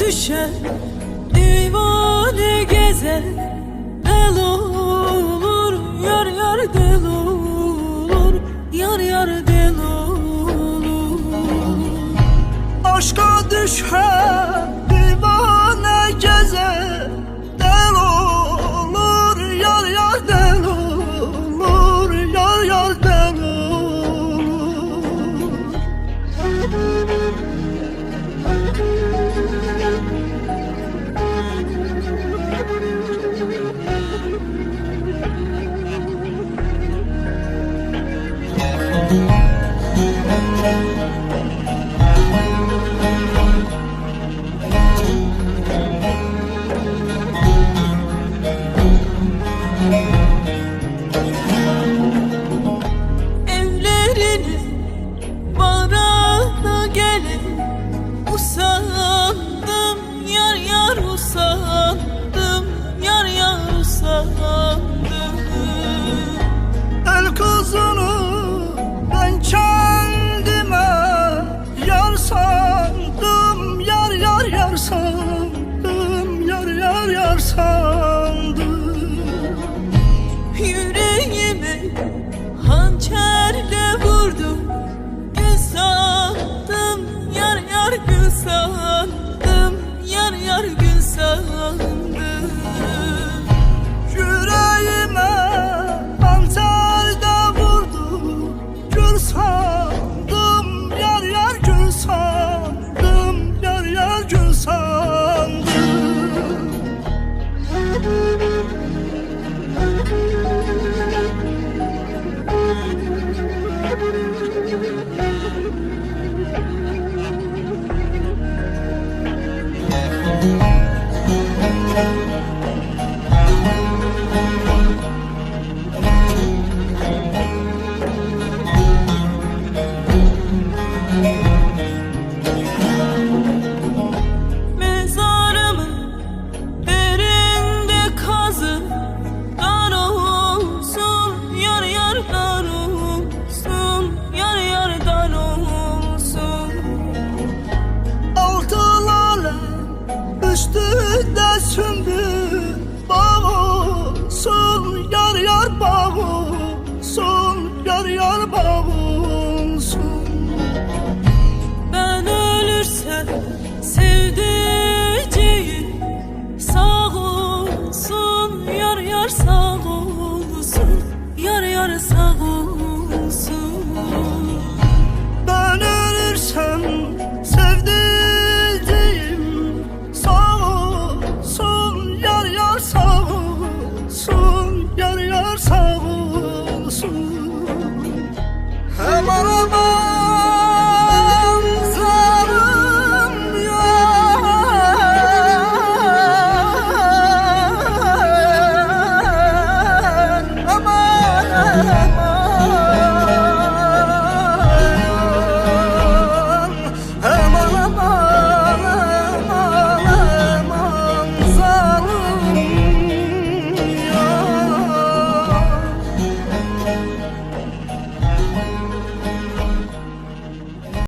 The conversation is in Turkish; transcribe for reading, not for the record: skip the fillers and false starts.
düşer, divane gezer, del olur, yar yar del olur, yar yar del olur. Aşka düşer, divane gezer, del olur, yar yar del olur, yar yar del olur. Evleriniz barana gelin, usandım yar yar usandım, yar yar usandım. El kızını ben kendime yar sandım, yar yar yar sandım, yar yar yar sandım. Yüreğime hançerle vurdum, gül sandım, yar yar gül sandım, yar yar gül sandım. Yüreğime hançerde vurdu, gül sandım, yar yar gül sandım, yar yar gül sandım. Mezarımın derinde kazı, dar olsun, yar yar dar olsun, yar yar dar olsun. Altı lale üstünde sümbül bağ olsun, yar yar bağ olsun, yar yar bağ olsun. Ben ölürsem sevdiceğim sağ olsun, yar yar sağ